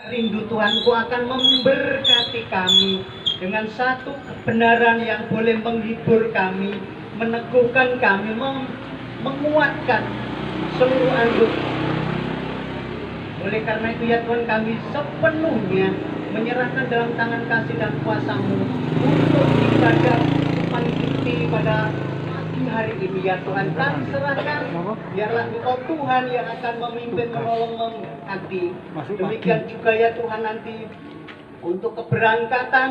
Rindu Tuhanku akan memberkati kami dengan satu kebenaran yang boleh menghibur kami, meneguhkan kami, menguatkan seluruh anggota. Oleh karena itu ya Tuhan, kami sepenuhnya menyerahkan dalam tangan kasih dan kuasa-Mu untuk ibadah mengikuti pada pagi hari ini ya Tuhan. Kami serahkan, biarlah Engkau Tuhan yang akan memimpin, menolong, memberkati. Demikian juga ya Tuhan, nanti untuk keberangkatan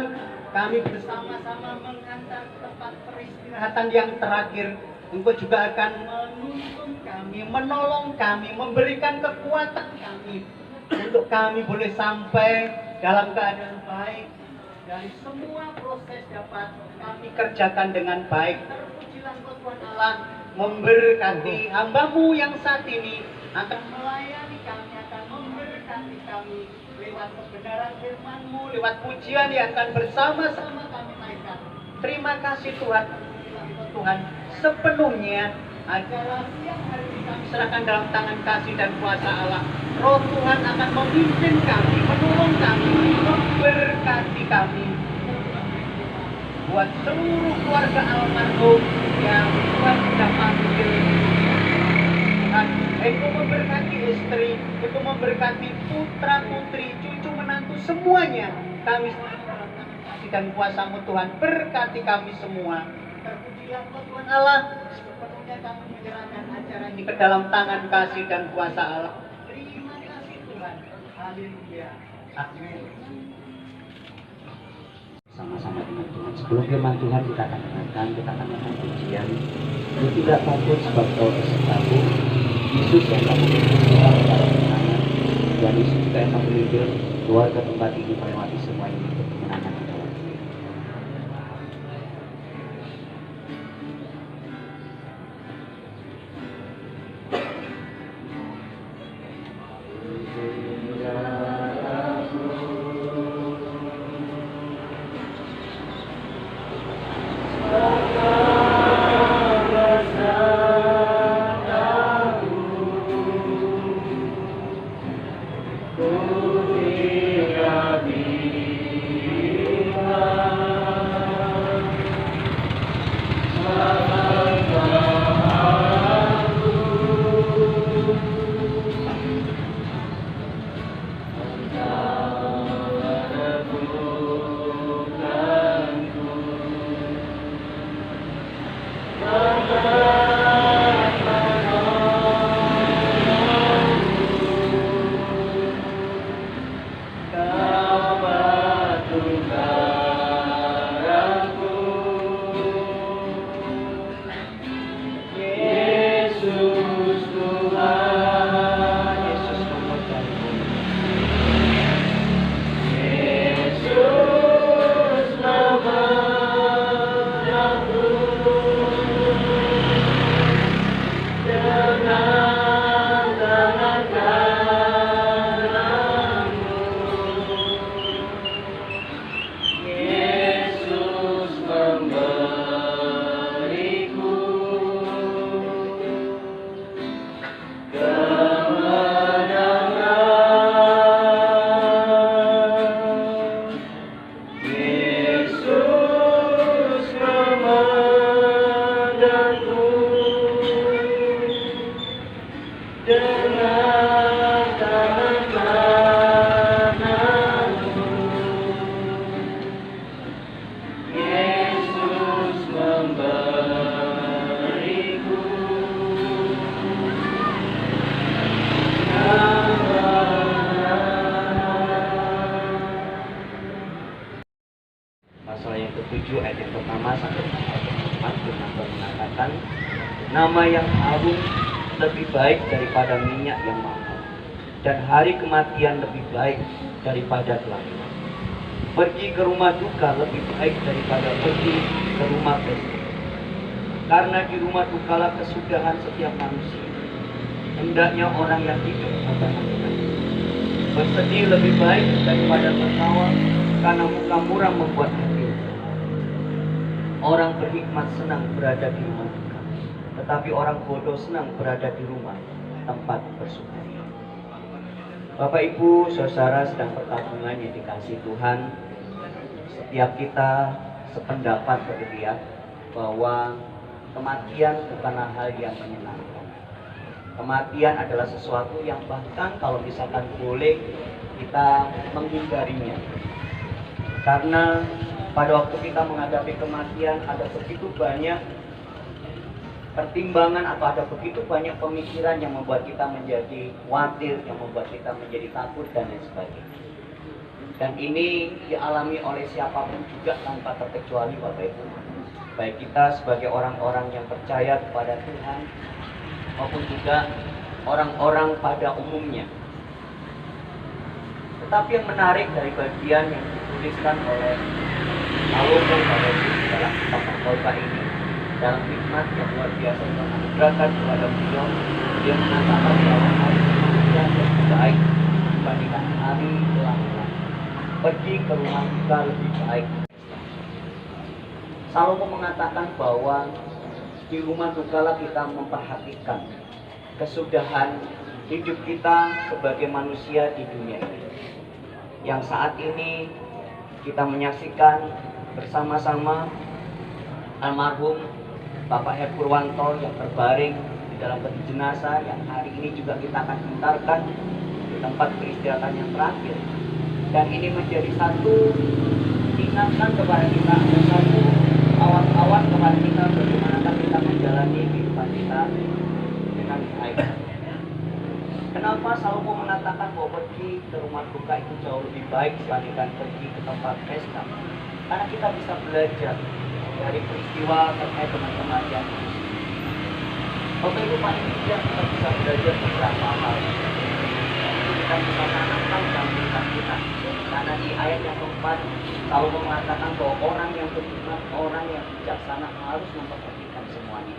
kami bersama-sama mengantar tempat peristirahatan yang terakhir. Engkau juga akan menuntun kami, menolong kami, memberikan kekuatan kami untuk kami boleh sampai dalam keadaan baik, dan semua proses dapat kami kerjakan dengan baik. Terpujilah Engkau Tuhan Allah, memberkati hamba-Mu yang saat ini akan melayani kami, akan memberkati kami lewat kebenaran firman-Mu, lewat pujian yang akan bersama-sama kami naikkan. Terima kasih Tuhan. Tuhan, sepenuhnya adalah siang hari ini kami serahkan dalam tangan kasih dan kuasa Allah. Roh Tuhan akan memimpin kami, menolong kami, memberkati kami. Buat seluruh keluarga almarhum yang Tuhan sudah panggil, Tuhan, Engkau memberkati istri, Engkau memberkati putra putri, cucu menantu, semuanya. Kami serahkan dalam tangan kasih dan kuasa-Mu Tuhan, berkati kami semua. Terpujilah Tuhan Allah, sepenuhnya kami menyerahkan acara ini ke dalam tangan kasih dan kuasa Allah. Terima kasih Tuhan. Haleluya. Amin. Sama-sama dengan Tuhan. Sebelum firman Tuhan kita akan dengarkan, kita akan menyanyi pujian. Lu tidak takut sebab kau besertaku. Yesus yang kamu berdoa dalam kemenangan, dan Yesus juga yang kamu berikan keluar ke tempat ini melewati semua ini untuk kemenangan kita. Nama yang agung lebih baik daripada minyak yang mahal, dan hari kematian lebih baik daripada kelahiran. Pergi ke rumah duka lebih baik daripada pergi ke rumah pesta, karena di rumah dukalah kesudahan setiap manusia. Hendaknya orang yang hidup membahagiakan. Bersedih lebih baik daripada tertawa, karena muka murah membuat hati. Orang berhikmat senang berada di rumah duka, tetapi orang bodoh senang berada di rumah tempat bersukaria. Bapak Ibu, saudara sedang pertabungan yang dikasih Tuhan. Setiap kita sependapat begitu ya, bahwa kematian bukanlah hal yang menyenangkan. Kematian adalah sesuatu yang bahkan kalau misalkan boleh kita menghindarinya. Karena pada waktu kita menghadapi kematian ada begitu banyak pertimbangan atau ada begitu banyak pemikiran yang membuat kita menjadi khawatir, yang membuat kita menjadi takut dan lain sebagainya. Dan ini dialami oleh siapapun juga tanpa terkecuali Bapak Ibu. Baik kita sebagai orang-orang yang percaya kepada Tuhan maupun juga orang-orang pada umumnya. Tetapi yang menarik dari bagian yang dituliskan oleh Salomo dalam kitab Khotbah ini, dalam hikmat yang luar biasa yang menganugerahkan kepada beliau, dia mengatakan bahwa hari kematian lebih baik dibandingkan hari kelahiran. Pergi ke rumah duka lebih baik. Salomo mengatakan bahwa di rumah dukalah kita memperhatikan kesudahan hidup kita sebagai manusia di dunia ini. Yang saat ini kita menyaksikan bersama-sama almarhum Bapak Her Purwanto yang terbaring di dalam peti jenazah, yang hari ini juga kita akan hantarkan di tempat peristirahatan yang terakhir. Dan ini menjadi satu ingatan kepada kita, ada satu awan-awan kepada kita bagaimana kita menjalani kehidupan kita dengan baik. Kenapa Salomo mengatakan bahwa pergi ke rumah duka itu jauh lebih baik dibandingkan pergi ke tempat pesta? Karena kita bisa belajar dari peristiwa terkait dengan kematian. Bapak Ibu, paling tidak kita bisa belajar beberapa hal. Itu kita bisa tanamkan dalam kehidupan kita. Karena di ayat yang keempat, Salomo mengatakan bahwa orang yang beriman, orang yang bijaksana harus memperhatikan semuanya.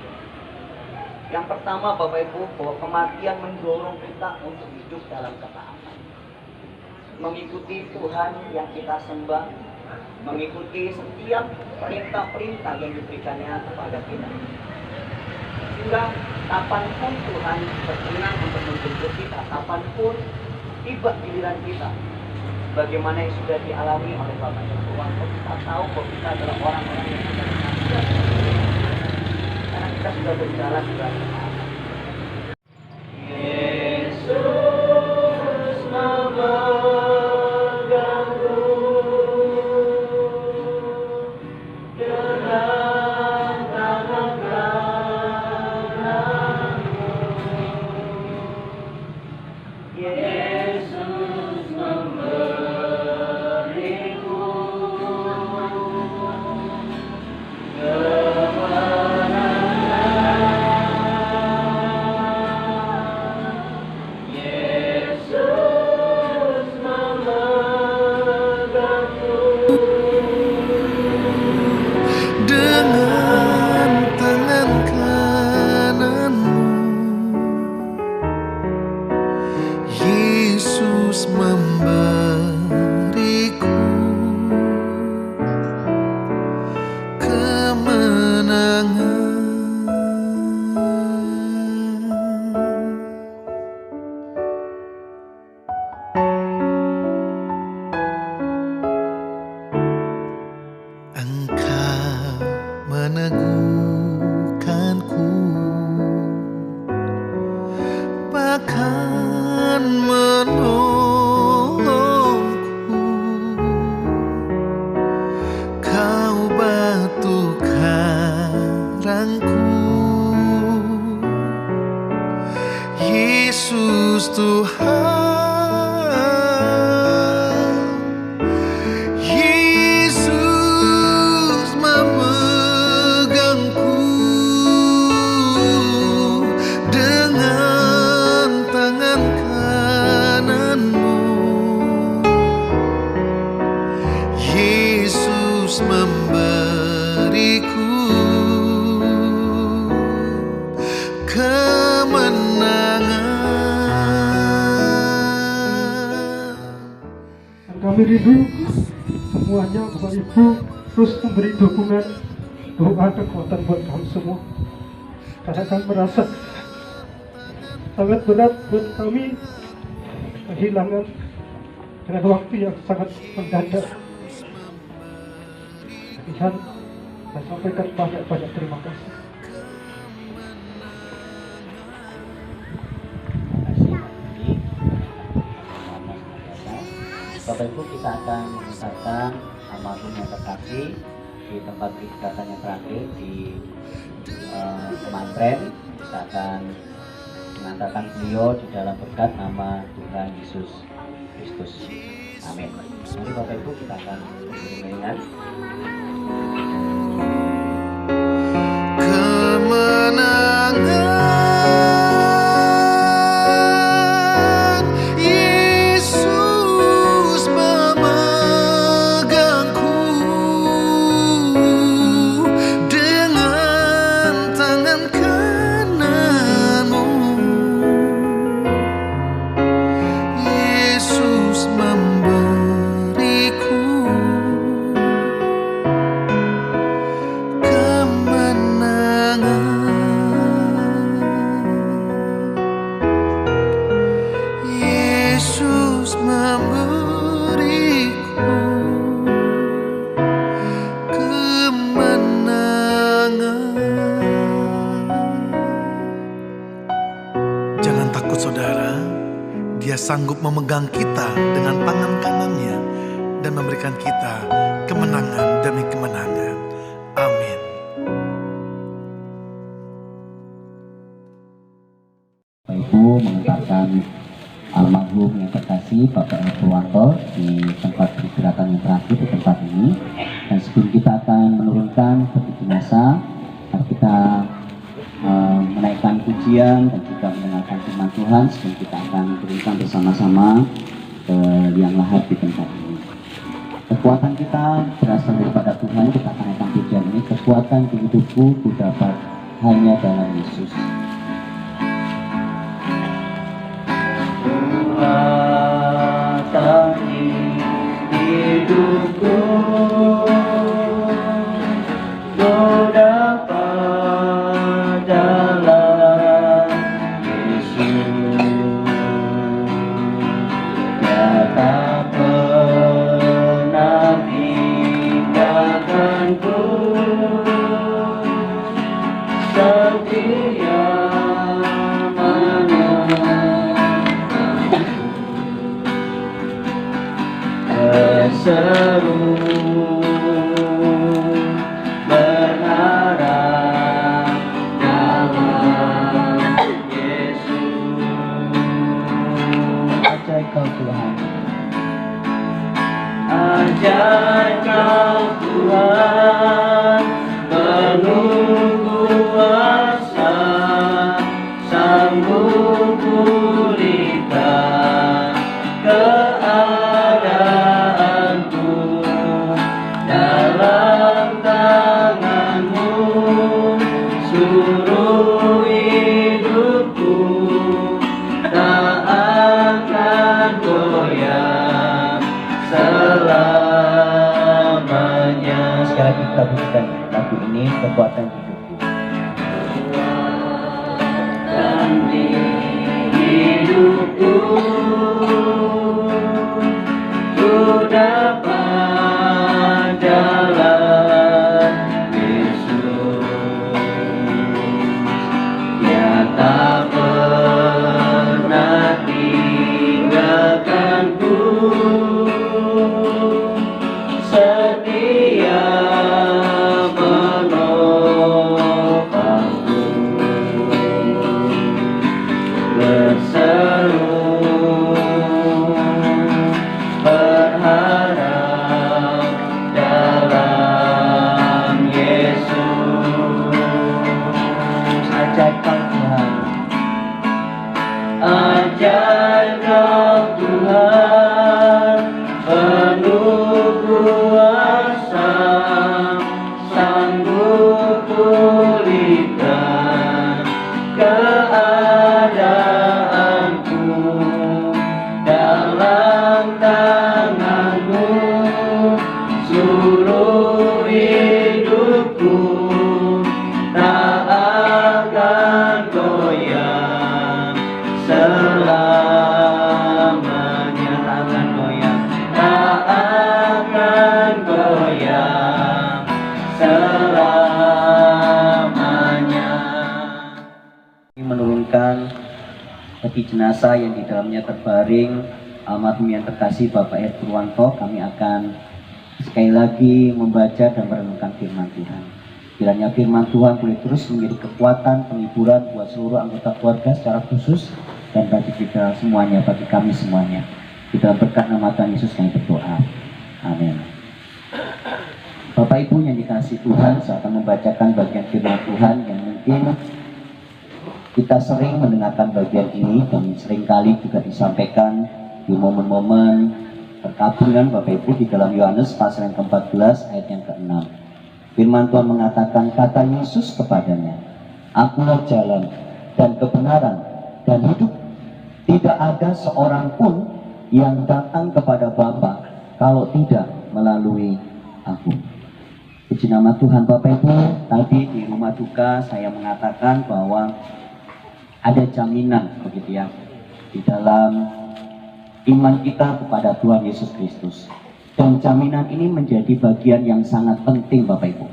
Yang pertama Bapak Ibu, bahwa kematian mendorong kita untuk hidup dalam ketaatan. Mengikuti Tuhan yang kita sembah, mengikuti setiap perintah-perintah yang diberikannya kepada kita. Sehingga kapanpun Tuhan berkenan untuk menjemput kita, kapanpun tiba giliran kita, bagaimana yang sudah dialami oleh Bapak Purwanto, kita tahu bahwa kita adalah orang-orang yang sudah dikasih karena kita sudah berjalan di dalam ketaatan. Yesus memegangku dengan tangan kananmu. Yesus memberiku Yesus memberiku kemenangan. Engkau meneguhkanku, bahkan menolongku. Kau batu karangku, Yesus Tuhan. Yesus memegangku dengan tangan kananmu. Yesus memberiku kemenangan. Kami rindu semuanya Bapak Ibu terus memberi dukungan, doa, kekuatan buat kami semua. Karena kami merasa sangat berat buat kami kehilangan dengan waktu yang sangat mendadak. Tuhan, saya sampaikan banyak-banyak terima kasih. Bapak Ibu, kita akan mengucapkan almarhum yang terkasih di tempat peristirahatan yang terakhir di Kemantren. Kita akan mengantarkan beliau di dalam berkat nama Tuhan Yesus Kristus. Amin. Mari Bapak Ibu, kita akan beriringan. Kemenangan Yesus memegangku dengan tangan kananmu. Yesus memberiku Yesus memberiku kemenangan. Jangan takut saudara, Dia sanggup memegang kita dengan tangan kanannya dan memberikan kita kemenangan demi kemenangan. Amin. Bapak Ibu, mengantarkan almarhum yang terkasih Bapak Purwanto di tempat peristirahatan yang terakhir di tempat ini. Dan sebelum kita akan menurunkan peti jenazah, kita menaikkan pujian dan juga mendengarkan firman Tuhan sebelum kita akan turunkan bersama-sama ke liang lahat di tempat ini. Kekuatan kita berasal daripada Tuhan. Kita akan naikkan pujian ini. Kekuatan di hidupku ku dapat hanya dalam Yesus. Kekuatan di hidupku ku dapat dalam Yesus. Dia tak pernah tinggalkanku, setia berseru berharap dalam Yesus. Ajaib kau Tuhan, ajaib kau Tuhan, penuh kuasa, sanggup pulihkan keadaanku dalam tanganmu. Suruh hidupku tak akan goyah selamanya. Sekali lagi kita bunyikan lagu ini, kekuatan hidupku. Kekuatan di hidupku ku dapat dalam Yesus. Dia tak pernah tinggalkanku, setia menopangku, berseru berharap peti jenazah yang di dalamnya terbaring almarhum yang terkasih Bapak Her Purwanto, kami akan sekali lagi membaca dan merenungkan firman Tuhan. Kiranya firman Tuhan boleh terus menjadi kekuatan, penghiburan buat seluruh anggota keluarga secara khusus dan bagi kita semuanya, bagi kami semuanya. Kita berkat nama Tuhan Yesus kami berdoa. Amin. Bapak Ibu yang dikasihi Tuhan, saya akan membacakan bagian firman Tuhan yang mungkin kita sering mendengarkan bagian ini dan seringkali juga disampaikan di momen-momen perkabungan Bapak Ibu di dalam Yohanes pasal yang ke-14 ayat yang ke-6. Firman Tuhan mengatakan, kata Yesus kepadanya, Akulah jalan dan kebenaran dan hidup. Tidak ada seorang pun yang datang kepada Bapa kalau tidak melalui aku. Puji nama Tuhan. Bapak Ibu, tadi di rumah duka saya mengatakan bahwa ada jaminan begitu ya di dalam iman kita kepada Tuhan Yesus Kristus. Dan jaminan ini menjadi bagian yang sangat penting Bapak Ibu.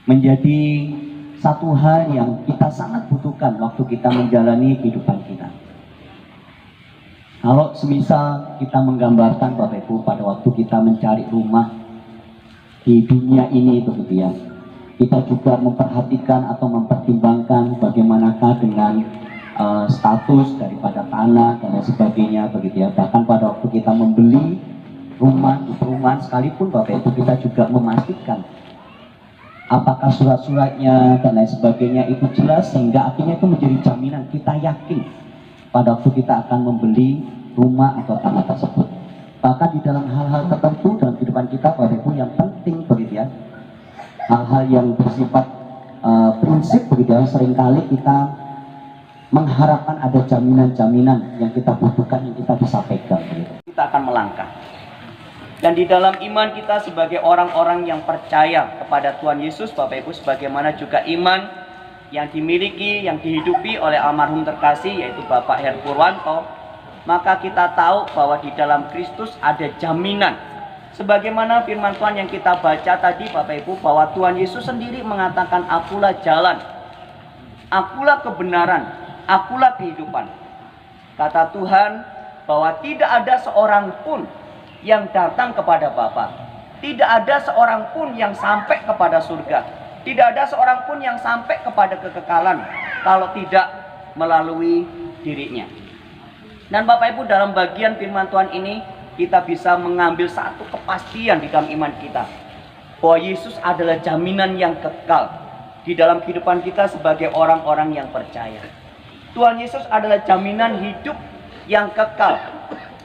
Menjadi satu hal yang kita sangat butuhkan waktu kita menjalani kehidupan kita. Kalau semisal kita menggambarkan Bapak Ibu pada waktu kita mencari rumah di dunia ini begitu ya, kita juga memperhatikan atau mempertimbangkan bagaimanakah dengan status daripada tanah dan lain sebagainya begitu ya. Bahkan pada waktu kita membeli rumah di perumahan sekalipun Bapak Ibu, kita juga memastikan apakah surat-suratnya dan lain sebagainya itu jelas, sehingga akhirnya itu menjadi jaminan kita yakin pada waktu kita akan membeli rumah atau tanah tersebut. Bahkan di dalam hal-hal tertentu dalam kehidupan kita Bapak Ibu yang penting begitu ya, hal-hal yang bersifat prinsip begitu ya, seringkali kita mengharapkan ada jaminan-jaminan yang kita butuhkan, yang kita bisa pegang begitu. Kita akan melangkah. Dan di dalam iman kita sebagai orang-orang yang percaya kepada Tuhan Yesus Bapak Ibu, sebagaimana juga iman yang dimiliki, yang dihidupi oleh almarhum terkasih yaitu Bapak Her Purwanto, maka kita tahu bahwa di dalam Kristus ada jaminan. Sebagaimana firman Tuhan yang kita baca tadi Bapak Ibu, bahwa Tuhan Yesus sendiri mengatakan, Akulah jalan, Akulah kebenaran, Akulah kehidupan. Kata Tuhan bahwa tidak ada seorang pun yang datang kepada Bapa. Tidak ada seorang pun yang sampai kepada surga. Tidak ada seorang pun yang sampai kepada kekekalan kalau tidak melalui dirinya. Dan Bapak Ibu, dalam bagian firman Tuhan ini kita bisa mengambil satu kepastian di dalam iman kita, bahwa Yesus adalah jaminan yang kekal di dalam kehidupan kita sebagai orang-orang yang percaya. Tuhan Yesus adalah jaminan hidup yang kekal,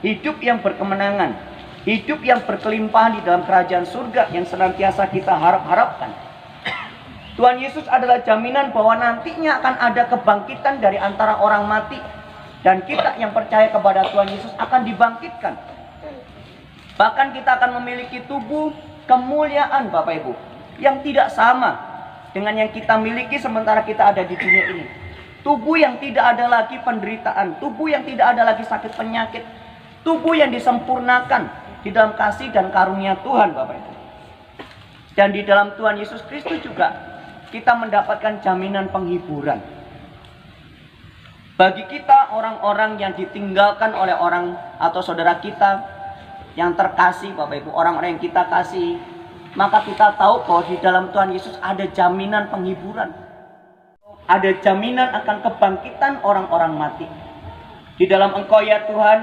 hidup yang berkemenangan, hidup yang berkelimpahan di dalam kerajaan surga yang senantiasa kita harapkan. Tuhan Yesus adalah jaminan bahwa nantinya akan ada kebangkitan dari antara orang mati, dan kita yang percaya kepada Tuhan Yesus akan dibangkitkan. Bahkan kita akan memiliki tubuh kemuliaan Bapak Ibu yang tidak sama dengan yang kita miliki sementara kita ada di dunia ini. Tubuh yang tidak ada lagi penderitaan, tubuh yang tidak ada lagi sakit penyakit, tubuh yang disempurnakan di dalam kasih dan karunia Tuhan Bapak Ibu. Dan di dalam Tuhan Yesus Kristus juga kita mendapatkan jaminan penghiburan. Bagi kita orang-orang yang ditinggalkan oleh orang atau saudara kita yang terkasih Bapak Ibu, orang-orang yang kita kasih, maka kita tahu bahwa di dalam Tuhan Yesus ada jaminan penghiburan. Ada jaminan akan kebangkitan orang-orang mati. Di dalam Engkau ya Tuhan,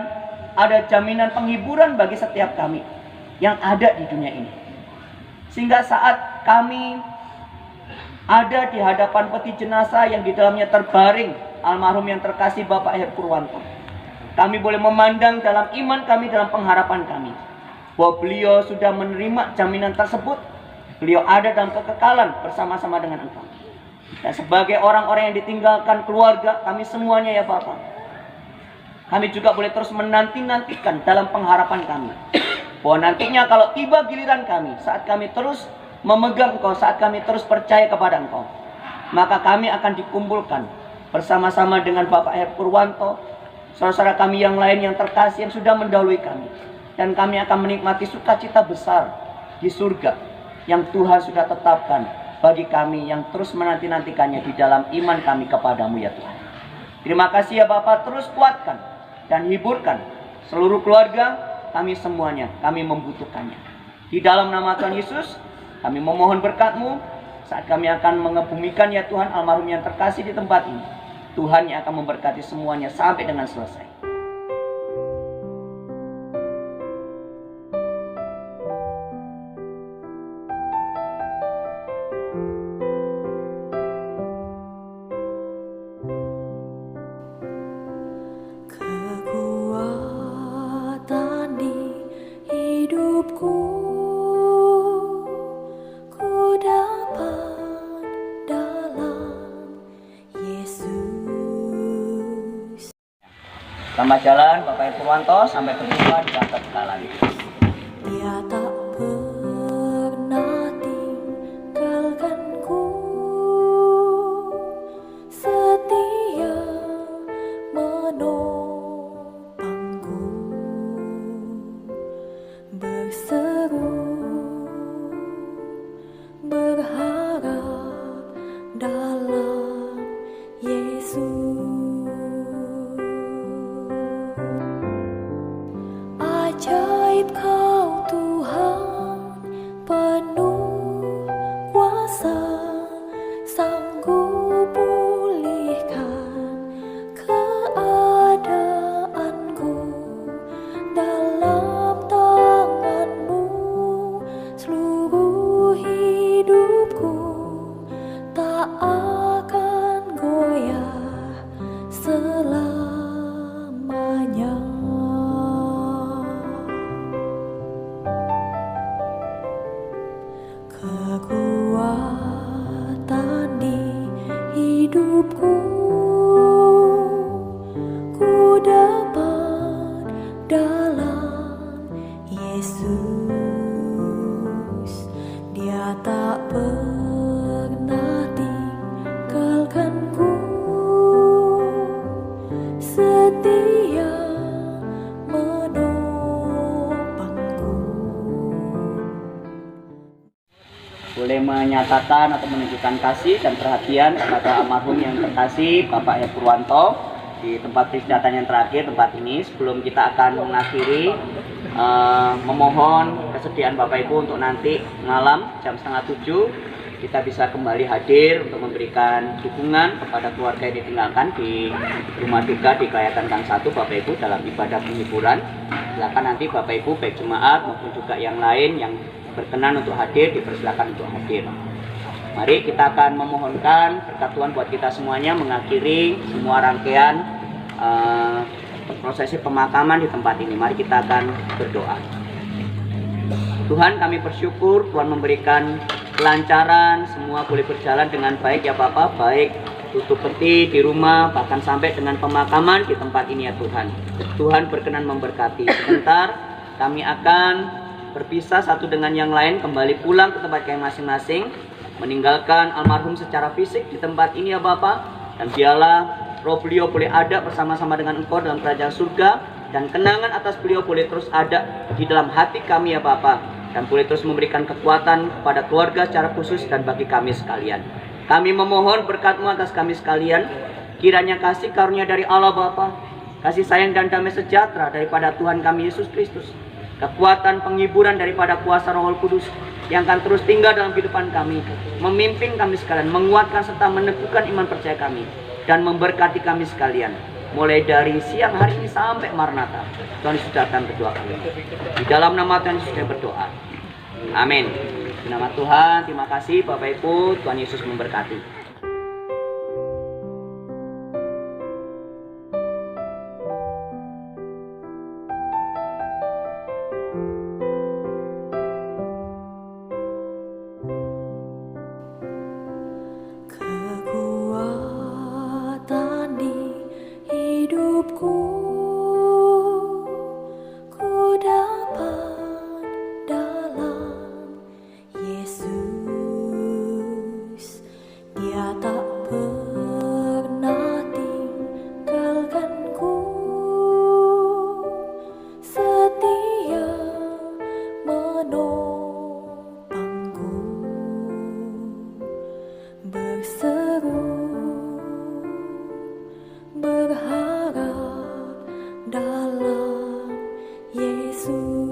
ada jaminan penghiburan bagi setiap kami yang ada di dunia ini. Sehingga saat kami ada di hadapan peti jenazah yang di dalamnya terbaring almarhum yang terkasih Bapak Her Purwanto, kami boleh memandang dalam iman kami, dalam pengharapan kami, bahwa beliau sudah menerima jaminan tersebut. Beliau ada dalam kekekalan bersama-sama dengan Engkau. Dan sebagai orang-orang yang ditinggalkan keluarga, kami semuanya ya Bapak, kami juga boleh terus menanti-nantikan dalam pengharapan kami, bahwa nantinya kalau tiba giliran kami, saat kami terus memegang Engkau, saat kami terus percaya kepada Engkau, maka kami akan dikumpulkan bersama-sama dengan Bapak Her Purwanto, saudara-saudara kami yang lain yang terkasih yang sudah mendahului kami. Dan kami akan menikmati sukacita besar di surga yang Tuhan sudah tetapkan bagi kami yang terus menanti-nantikannya di dalam iman kami kepadamu ya Tuhan. Terima kasih ya Bapa, terus kuatkan dan hiburkan seluruh keluarga kami semuanya. Kami membutuhkannya. Di dalam nama Tuhan Yesus, kami memohon berkat-Mu saat kami akan mengebumikan ya Tuhan almarhum yang terkasih di tempat ini. Tuhan yang akan memberkati semuanya sampai dengan selesai. Kekuatan di hidupku, ku dapat dalam Yesus. Selamat jalan Bapak Purwanto, sampai berjumpa di kantor kita lagi. Dia tak pernah tinggalkanku, setia menopangku, berseru berharap dalam Yesus. Ajaib Kau Tuhan, penuh kuasa, sanggup pulihkan keadaanku. Dalam tangan-Mu seluruh hidupku tak akan goyah selamanya. Kekuatan di hidupku, ku dapat dalam Yesus. Dia tak pernah tinggalkanku, setia menopangku. Boleh menyatakan atau menunjukkan kasih dan perhatian kepada almarhum yang terkasih Bapak E. Purwanto di tempat peristirahatan yang terakhir, tempat ini. Sebelum kita akan mengakhiri, memohon kesediaan Bapak Ibu untuk nanti malam jam 6:30 kita bisa kembali hadir untuk memberikan dukungan kepada keluarga yang ditinggalkan di rumah duka di Kelayakan Gang 1 Bapak Ibu dalam ibadah penghiburan. Silakan nanti Bapak Ibu baik jemaat maupun juga yang lain yang berkenan untuk hadir, dipersilakan untuk hadir. Mari kita akan memohonkan berkat Tuhan buat kita semuanya mengakhiri semua rangkaian prosesi pemakaman di tempat ini. Mari kita akan berdoa. Tuhan, kami bersyukur Tuhan memberikan kelancaran, semua boleh berjalan dengan baik ya Bapak, baik tutup peti di rumah, bahkan sampai dengan pemakaman di tempat ini ya Tuhan. Tuhan berkenan memberkati. Sebentar kami akan berpisah satu dengan yang lain, kembali pulang ke tempat kami masing-masing, meninggalkan almarhum secara fisik di tempat ini ya Bapak, dan biarlah roh beliau boleh ada bersama-sama dengan Engkau dalam kerajaan surga, dan kenangan atas beliau boleh terus ada di dalam hati kami ya Bapak, dan boleh terus memberikan kekuatan kepada keluarga secara khusus dan bagi kami sekalian. Kami memohon berkat-Mu atas kami sekalian, kiranya kasih karunia dari Allah Bapa, kasih sayang dan damai sejahtera daripada Tuhan kami Yesus Kristus, kekuatan penghiburan daripada kuasa Roh Kudus yang akan terus tinggal dalam kehidupan kami, memimpin kami sekalian, menguatkan serta meneguhkan iman percaya kami, dan memberkati kami sekalian, mulai dari siang hari ini sampai Maranatha. Tuhan Yesus datang kedua kali. Di dalam nama Tuhan Yesus kami berdoa. Amin. Di nama Tuhan, terima kasih Bapak Ibu, Tuhan Yesus memberkati. Kekuatan di hidupku, ku dapat dalam Yesus. Dia tak pernah tinggalkanku, setia Yesus.